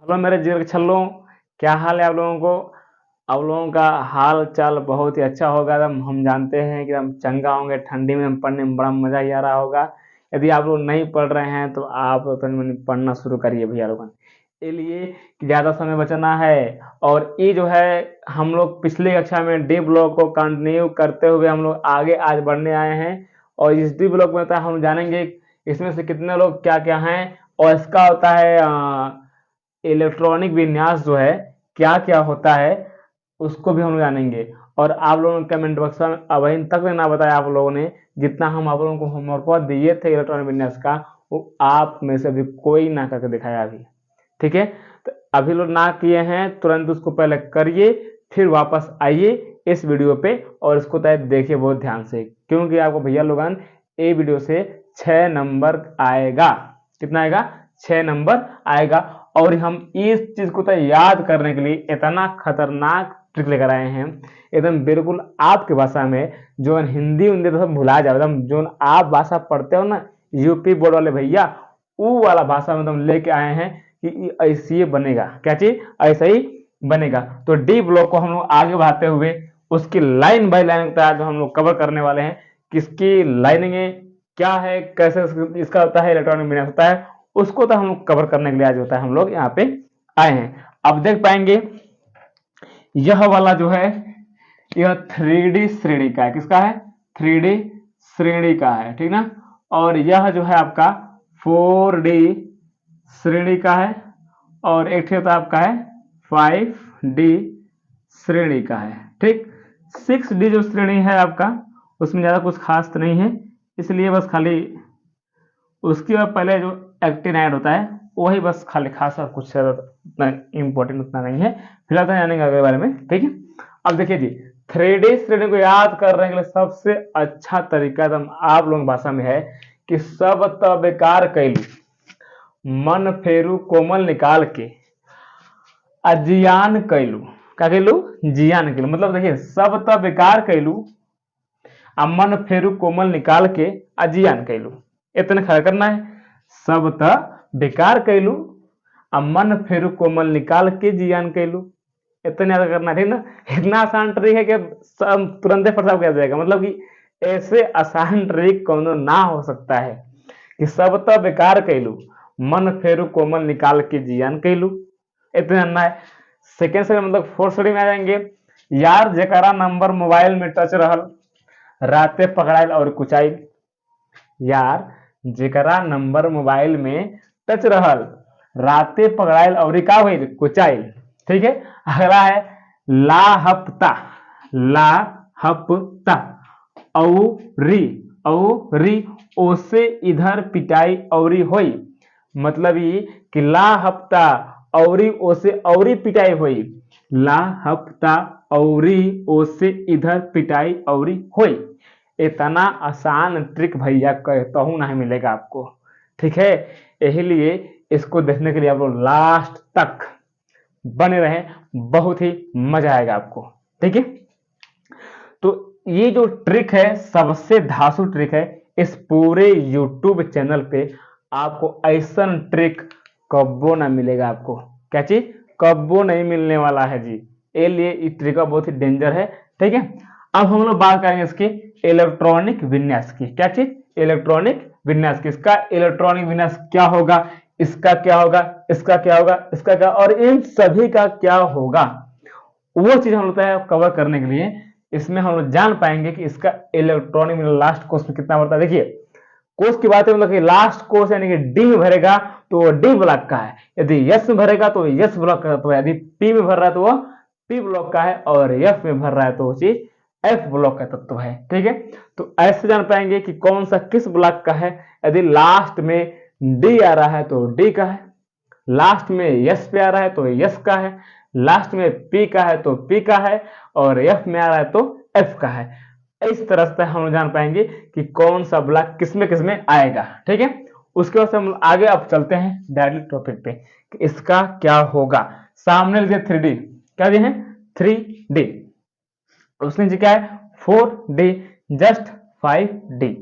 Hello मेरे जिगर के छल्लों, क्या हाल है आप लोगों को। आप लोगों का हाल चाल बहुत ही अच्छा होगा। एकदम हम जानते हैं कि एकदम चंगा होंगे। ठंडी में पढ़ने में बड़ा मजा ही आ रहा होगा। यदि आप लोग नहीं पढ़ रहे हैं तो आप तनी मनी पढ़ना शुरू करिए भैया लोगन। ये लिए कि ज़्यादा समय बचाना है। और ये जो है हम लोग पिछले कक्षा में डी ब्लॉक को कंटिन्यू करते हुए हम लोग आगे आज बढ़ने आए हैं। और इस डी ब्लॉक में होता है हम जानेंगे इसमें से कितने लोग क्या क्या हैं। और इसका होता है इलेक्ट्रॉनिक विन्यास जो है क्या क्या होता है उसको भी हम लोग जानेंगे। और आप लोगों ने कमेंट बॉक्स में अभी तक ना बताया आप लोगों ने जितना हम आप लोगों को होमवर्क दिए थे इलेक्ट्रॉनिक विन्यास का, वो आप में से भी कोई ना करके दिखाया अभी। ठीक है, तो अभी लोग ना किए हैं तुरंत उसको पहले करिए, फिर वापस आइए इस वीडियो पे और इसको देखिए बहुत ध्यान से, क्योंकि आपको भैया लोगन ए वीडियो से 6 नंबर आएगा। कितना आएगा? 6 नंबर आएगा। और हम इस चीज को याद करने के लिए इतना खतरनाक ट्रिक लेकर आए हैं, एकदम बिल्कुल आपकी भाषा में, जो हिंदी उन्दी तो सब भुला जाओ, एकदम जो आप भाषा पढ़ते हो ना यूपी बोर्ड वाले भैया, वो वाला भाषा में एकदम लेके आए हैं कि ऐसे ही बनेगा। क्या चीज? ऐसा ही बनेगा। तो डी ब्लॉक को हम लोग आगे बढ़ाते हुए उसकी लाइन बाय लाइन जो हम लोग कवर करने वाले हैं, किसकी लाइनिंग क्या है, कैसे इसका होता है, इलेक्ट्रॉनिक मीडियम होता है, उसको तो हम लोग कवर करने के लिए आज होता है हम लोग यहाँ पे आए हैं। अब देख पाएंगे यह वाला जो है यह 3D श्रेणी का है। किसका है? 3D श्रेणी का है, ठीक ना। और यह जो है आपका 4D श्रेणी का है। और एक तो आपका है 5D श्रेणी का है। ठीक, 6D जो श्रेणी है आपका उसमें ज्यादा कुछ खास तो नहीं है, इसलिए बस खाली उसके बाद पहले जो एक्टिन ऐड होता है वही बस खाली खास और कुछ उतना इम्पोर्टेंट उतना नहीं है। फिलहाल तो जानेंगे अगले बारे में। ठीक है, अब देखिए जी 3D श्रेणी को याद करने के लिए सबसे अच्छा तरीका तो आप लोगों की भाषा में है कि सब त बेकार कैलू मन फेरू कोमल निकाल के अजियान कैलू। क्या कैलू? जियान कैलू। मतलब देखिए सब त बेकार कैलू मन फेरू कोमल निकाल के अजियान कैलू, इतने खड़ा करना है। सब त बेकार कैलू मन फेरू कोमल निकाल के जियान कैलू, इतना याद करना। ठीक ना, इतना आसान ट्रिक है कि तुरंत फटाफट किया जाएगा। मतलब कि ऐसे आसान ट्रिक कोनो ना हो सकता है कि सब त बेकार कैलू मन फेरू कोमल निकाल के जियान कैलू, इतना जानना है। सेकेंड से मतलब फोर्थ स्टडी में आ जाएंगे। यार जेकरा नंबर मोबाइल में टच रहल राते पकड़ाइल और कुचाइल। यार जेकरा नंबर मोबाइल में टच रहल राते पकड़ाइल और का हुई कुचाइल। ठीक है, अगला है ला हफ्ता। ला हफ्ता औरी ओसे इधर पिटाई औरी होई। मतलब ये कि ला हफ्ता औरी ओसे औरी पिटाई होई। ला हफ्ता औरी ओसे इधर पिटाई औरी होई। इतना आसान ट्रिक भैया कहता हूं नहीं मिलेगा आपको। ठीक है, यही लिए इसको देखने के लिए आप लोग लास्ट तक बने रहे, बहुत ही मजा आएगा आपको। ठीक है, तो ये जो ट्रिक है सबसे धांसू ट्रिक है। इस पूरे YouTube चैनल पे आपको ऐसा ट्रिक कब्बो ना मिलेगा आपको। क्या चीज? कब्बो नहीं मिलने वाला है जी। ये लिए इस ट्रिक बहुत ही डेंजर है। ठीक है, अब हम लोग बात करेंगे इसकी इलेक्ट्रॉनिक विन्यास की। क्या चीज? इलेक्ट्रॉनिक विन्यास की। इसका इलेक्ट्रॉनिक विन्यास क्या होगा, इसका क्या होगा, इसका क्या होगा, इसका क्या, और इन सभी का क्या होगा, वो चीज हम लोग कवर करने के लिए इसमें हम लोग जान पाएंगे कि इसका इलेक्ट्रॉनिक लास्ट कोर्स में कितना बढ़ता है। देखिए कोर्स की बात है, मतलब कि लास्ट कोर्स यानी कि डी में भरेगा तो वो डी ब्लॉक का है, यदि यस में भरेगा तो यस ब्लॉक का, तो यदि पी में भर रहा है तो वो पी ब्लॉक का है, और एफ में भर रहा है तो वो चीज एफ ब्लॉक का तत्व है। ठीक है, तो ऐसे जान पाएंगे कि कौन सा किस ब्लॉक का है। यदि लास्ट में डी आ रहा है तो डी का है, लास्ट में यस पे आ रहा है तो यस का है, लास्ट में पी का है तो पी का है, और एफ में आ रहा है तो एफ का है। इस तरह से हम जान पाएंगे कि कौन सा ब्लॉक किसमें किसमें आएगा। ठीक है, उसके बाद हम आगे अब चलते हैं डायरेक्टली टॉपिक पे कि इसका क्या होगा। सामने लिखिए 3D, क्या दिए हैं? 3D। उसके नीचे क्या है? 4D, just 5D।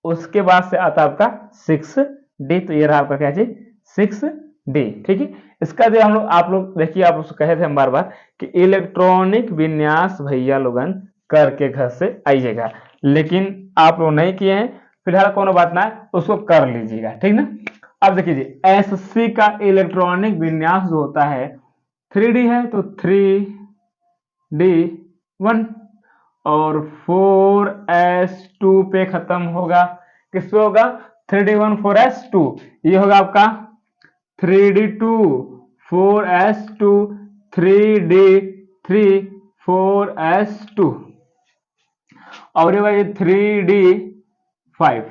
उसके बाद से आता आपका 6D, तो ये रहा आपका क्या चीज? 6 डी। ठीक है, इसका जो हम लोग आप लोग देखिए, आप लोग कहे थे हम बार बार कि इलेक्ट्रॉनिक विन्यास भैया लोगन करके घर से आइएगा, लेकिन आप लोग नहीं किए हैं, फिलहाल कोनो बात ना है, उसको कर लीजिएगा। ठीक ना। अब देखिए जी, एससी का इलेक्ट्रॉनिक विन्यास जो होता है 3D है तो 3D1, और 4s2 पे खत्म होगा, किस पे होगा? 3D1 4s2, ये होगा आपका 3D2 4s2 3D3 4s2, और ये 3D5।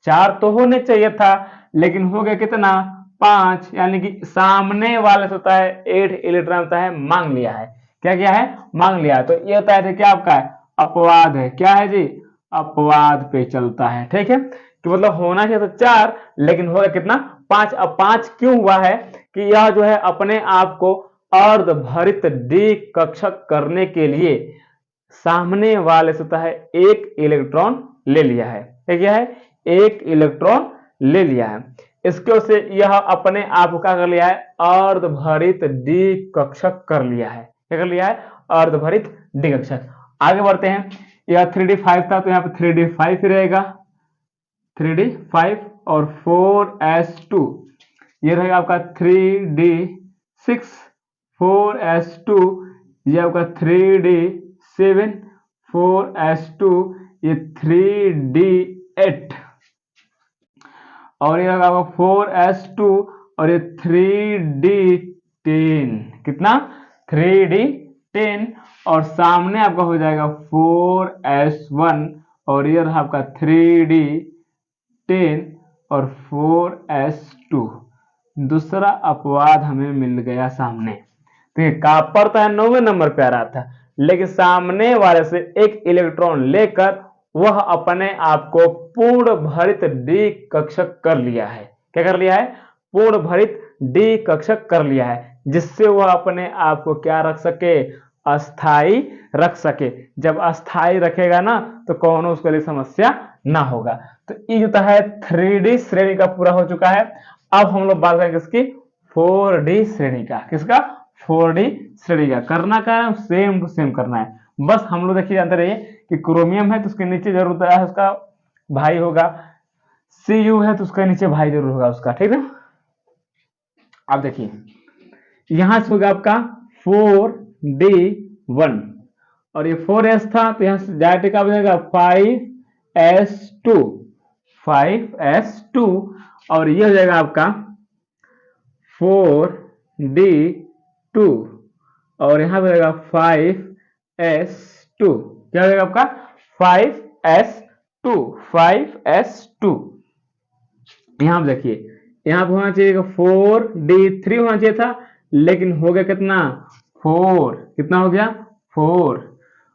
4 तो होने चाहिए था, लेकिन हो गया कितना? 5, यानी कि सामने वाले से होता है 8 इलेक्ट्रॉन होता है, मांग लिया है। क्या किया है? मांग लिया। तो ये होता है क्या आपका है? अपवाद है। क्या है जी? अपवाद पे चलता है। ठीक है, कि मतलब होना चाहिए तो 4, लेकिन होगा कितना? 5। अब 5 क्यों हुआ है? कि यह जो है अपने आप को अर्धभरित डी कक्षक करने के लिए सामने वाले से होता है एक इलेक्ट्रॉन ले लिया है। क्या है? एक इलेक्ट्रॉन ले लिया है। इसके वजह से यह अपने आप को क्या कर लिया है? अर्धभरित डी कक्षक कर लिया है। क्या कर लिया है? अर्धभरित डी कक्षक। आगे बढ़ते हैं, यह 3D5 था तो यहाँ पे 3D5 ही रहेगा, 3D5 और 4s2, ये रहेगा आपका 3D6 4s2, ये आपका 3D7 4s2, ये 3D8, और ये रहेगा आपका 4s2 और ये 3D10। कितना? 3D10, और सामने आपका हो जाएगा 4s1, और ये रहा आपका 3D10 और 4s2। दूसरा अपवाद हमें मिल गया सामने। तो कॉपर तो 9वें नंबर पे आ रहा था, लेकिन सामने वाले से एक इलेक्ट्रॉन लेकर वह अपने आप को पूर्ण भरित डी कक्षक कर लिया है। क्या कर लिया है? पूर्ण भरित डी कक्षक कर लिया है, जिससे वह अपने आप को क्या रख सके? अस्थाई रख सके। जब अस्थाई रखेगा ना तो कौन उसके लिए समस्या ना होगा। तो ये जो है 3D श्रेणी का पूरा हो चुका है। अब हम लोग बात करेंगे इसकी 4D श्रेणी का। किसका? 4D श्रेणी का। करना क्या है? सेम टू सेम करना है। बस हम लोग देखिए जानते रहिए कि क्रोमियम है तो उसके नीचे जरूर है उसका भाई होगा, Cu है तो उसके नीचे भाई जरूर होगा उसका। ठीक है, अब देखिए यहां से होगा आपका 4D1, और ये 4s था तो यहां से डायरेक्ट क्या बनेगा? 5s2 5s2, और ये हो जाएगा आपका 4D2, और यहां पे रहेगा 5s2। क्या हो जाएगा आपका? 5s2 5s2। यहां पे देखिए, यहां पे होना चाहिए 4D3 होना चाहिए था, लेकिन हो गया कितना? 4। कितना हो गया? 4,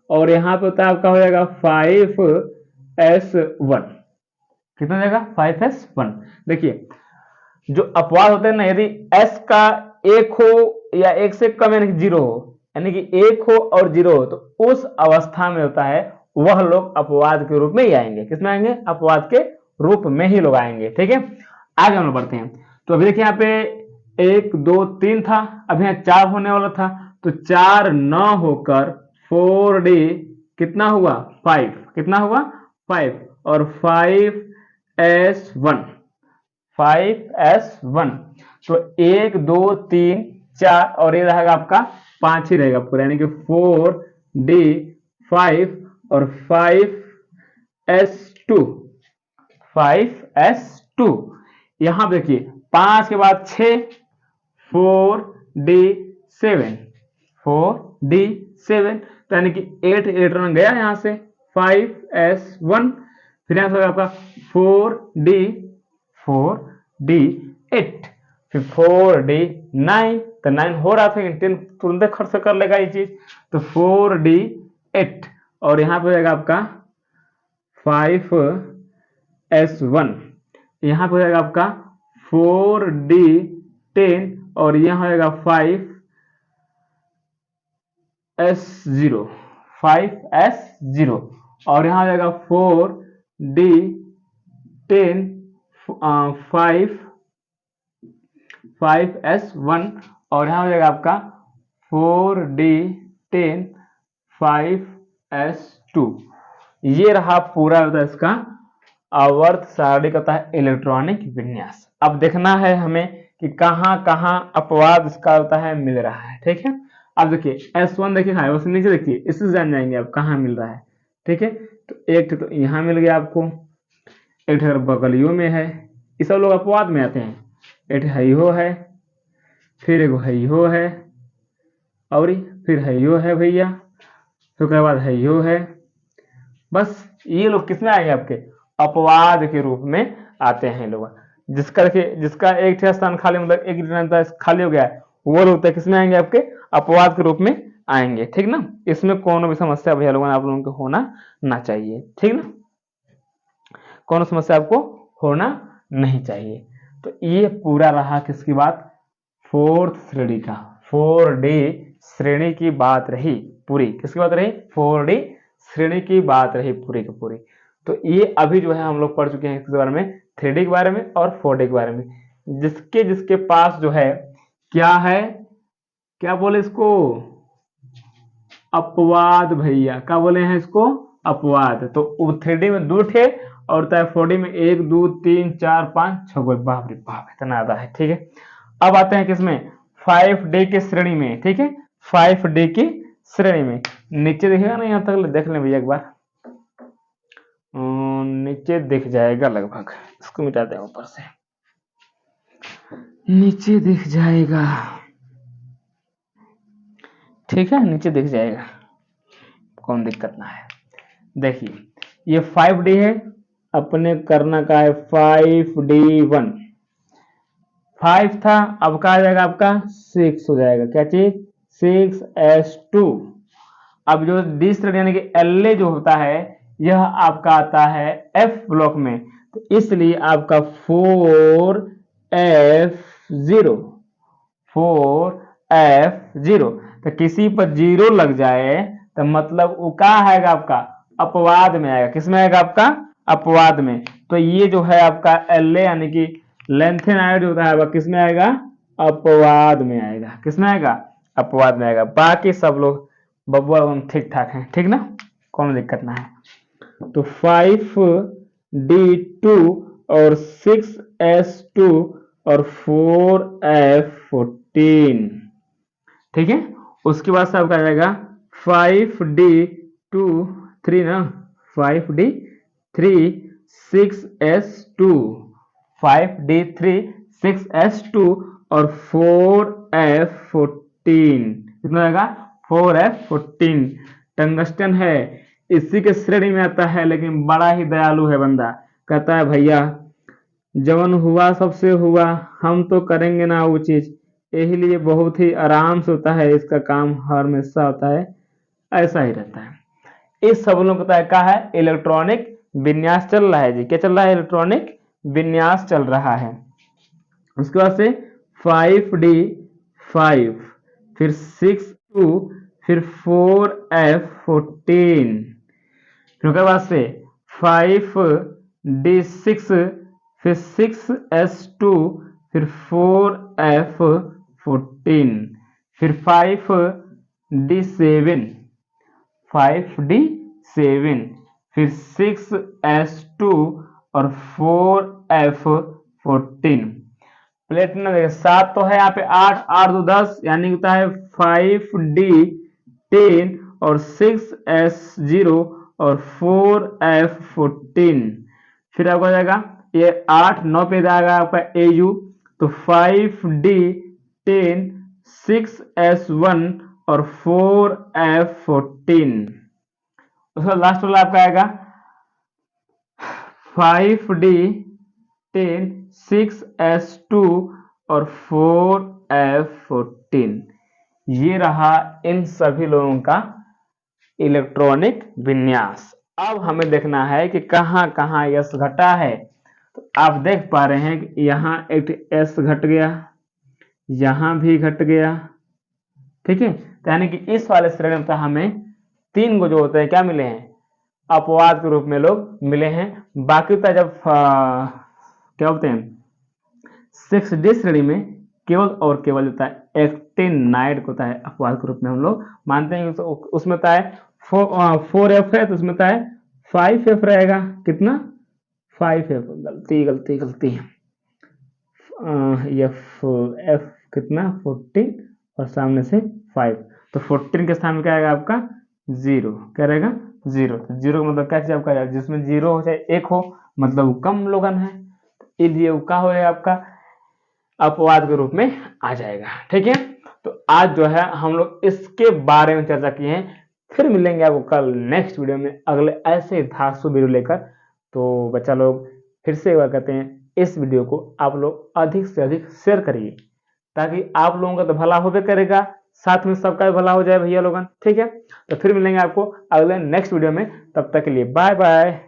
और यहां पे होता है आपका हो जाएगा 5s1। कितना हो जाएगा? 5s1। देखिए जो अपवाद होते हैं ना, यदि s का 1 हो या 1 से कम यानी कि 0 हो, यानी कि 1 हो और 0 हो, तो उस अवस्था में होता है वह लोग अपवाद के रूप में ही आएंगे। किसमें आएंगे? अपवाद के रूप में ही लोग आएंगे। ठीक है, आगे हम लोग बढ़ते हैं। तो अभी देखिए यहाँ पे 1 2 3 था, अभी यहाँ 4 होने वाला था, तो 4 न होकर 4D कितना हुआ? 5। कितना हुआ? 5, और 5s1 5s1, तो 1 2 3 4, और ये रहेगा आपका 5 ही रहेगा पूरा, यानी कि 4D5 और 5s2 5s2। यहां देखिए 5 के बाद 6 4D7 4D7, तो यानी कि 8 इलेक्ट्रॉन गया यहां से 5s1, फिर यहां से आपका 4D8, फिर 4D9, तो 9 हो रहा था लेकिन 10 तुरंत खर्च कर लेगा ये चीज, तो 4D8, और यहां पे जाएगा आपका 5s1, यहां पे जाएगा आपका 4D10, और यहां जाएगा 5s0 5s0, और यहां जाएगा 4D10 5 5s1 और यहाँ हो जाएगा आपका 4d10 5s2। ये रहा पूरा होता है इसका आवर्त सारणी का होता है इलेक्ट्रॉनिक विन्यास। अब देखना है हमें कि कहाँ कहाँ अपवाद इसका होता है मिल रहा है। ठीक है, अब देखिए S1 देखिए हाँ उससे नीचे देखिए, इससे जान जाएंगे आप कहाँ मिल रहा है। ठीक है, तो एक तो यहाँ मिल गया आपको, एक बगलियों में है, ये सब लोग अपवाद में आते हैं। एक हईहो है, फिर एक हईहो है, और फिर हईहो है भैया, फिर उसके बाद हईहो है। बस ये लोग किसमें आएंगे आपके अपवाद के रूप में आते हैं लोग। जिसका देखिए जिसका एक स्थान खाली मतलब एक खाली हो गया है, वो लोग तो किसमें आएंगे आपके अपवाद के रूप में आएंगे। ठीक ना, इसमें कौन भी समस्या भैया लोगों आप लोगों को होना ना चाहिए। ठीक ना, कौन समस्या आपको होना नहीं चाहिए। तो ये पूरा रहा किसकी बात, फोर्थ श्रेणी का, 4D श्रेणी की बात रही पूरी। किसकी बात रही, 4D श्रेणी की बात रही पूरी की पूरी। तो ये अभी जो है हम लोग पढ़ चुके हैं इसके बारे में, 3D के बारे में और 4D के बारे में। जिसके जिसके पास जो है क्या है, क्या बोले इसको, अपवाद भैया, क्या बोले हैं इसको, अपवाद। तो 3D में 2 थे और 4D में 1 2 3 4 5 6, बाप रे बाप इतना ज्यादा है। ठीक है, अब आते हैं किसमें, 5D की श्रेणी में। ठीक है, 5D की श्रेणी में नीचे देखिएगा ना, यहाँ तक देख लें भैया एक बार, नीचे दिख जाएगा लगभग, इसको मिटाते हैं ऊपर से, नीचे दिख जाएगा। ठीक है, नीचे दिख जाएगा, कौन दिक्कत ना है। देखिए ये 5D है, अपने करना का है 5D1, 5 था, अब क्या आ जाएगा आपका 6 हो जाएगा, क्या चीज 6s2। अब जो डी श्रेणी यानी कि LA जो होता है यह आपका आता है F ब्लॉक में, तो इसलिए आपका 4f0, 4f0। तो किसी पर 0 लग जाए तो मतलब वो क्या आएगा आपका अपवाद में आएगा। किसमें आएगा आपका अपवाद में। तो ये जो है आपका LA यानी कि लेंथेन आयोड होता है किसमें आएगा अपवाद में आएगा। किसमें आएगा अपवाद में आएगा। बाकी सब लोग बबुआ ठीक ठाक हैं, ठीक ना, कौन दिक्कत ना है। तो 5D2 और 6s2 और 4f14, ठीक है। उसके बाद से आपका आ जाएगा 5D2 3 ना, 5D3 6s2, 5D3 6s2 और 4f14, कितना आएगा 4f14। टंगस्टन है, इसी के श्रेणी में आता है, लेकिन बड़ा ही दयालु है बंदा। कहता है भैया जवन हुआ सबसे हुआ, हम तो करेंगे ना वो चीज, यही लिए बहुत ही आराम से होता है, इसका काम हमेशा होता है, ऐसा ही रहता है। इस सब लोगों का क्या है इलेक्ट्रॉनिक विन्यास चल रहा है जी। क्या चल रहा है इलेक्ट्रॉनिक विन्यास चल रहा है। उसके बाद से 5D5 फिर 6 फिर 4f14, फिर उसके बाद से 5D6 फिर 6s2 फिर 4f14 फिर 5D7 फिर 6s2 और 4f14। प्लेटिनम 7 तो है यहाँ पे, 8 8 2 10 यानी होता है 5D10 और 6s0 और 4f14। फिर आपको आ जाएगा ये 8 9 पे जाएगा आपका AU, तो 5D10 6s1 और 4f14। उसका लास्ट वाला आपका आएगा 5D10 6s2 और 4f14। ये रहा इन सभी लोगों का इलेक्ट्रॉनिक विन्यास। अब हमें देखना है कि कहाँ कहाँ S घटा है। तो आप देख पा रहे हैं कि यहाँ एक S घट गया, यहाँ भी घट गया, ठीक है। तो यानी कि इस वाले श्रेणी में हमें 3 गो जो होते हैं क्या मिले हैं अपवाद के रूप में लोग मिले हैं। बाकी तो जब क्या बोलते हैं 6D श्रेणी में केवल और केवल होता है एक्टिनाइड को होता है अपवाद के रूप में हम लोग मानते हैं। तो उसमें होता है 4F है, तो उसमें होता है 5F रहेगा। कितना? 5F। गलती गलती गलती। F कितना? 14 और सामने से 5, तो 14 के स्थान में क्या आएगा आपका? 0। क्या रहेगा? 0। तो 0 का मतलब क्या चीज आपका? जिसमें 0 हो चाहे 1 हो, मतलब कम लोगन है, इसलिए वो क्या होगा आपका? अपवाद के रूप में आ जाएगा। ठीक है, तो आज जो है हम लोग इसके बारे में चर्चा किए हैं। फिर मिलेंगे आपको कल नेक्स्ट वीडियो में अगले ऐसे धांसू वीडियो लेकर। तो बच्चा लोग फिर से एक बार कहते हैं, इस वीडियो को आप लोग अधिक से अधिक शेयर करिए, ताकि आप लोगों का तो भला होबे करेगा, साथ में सबका भी भला हो जाए भैया लोगन। ठीक है, तो फिर मिलेंगे आपको अगले नेक्स्ट वीडियो में। तब तक के लिए बाय बाय।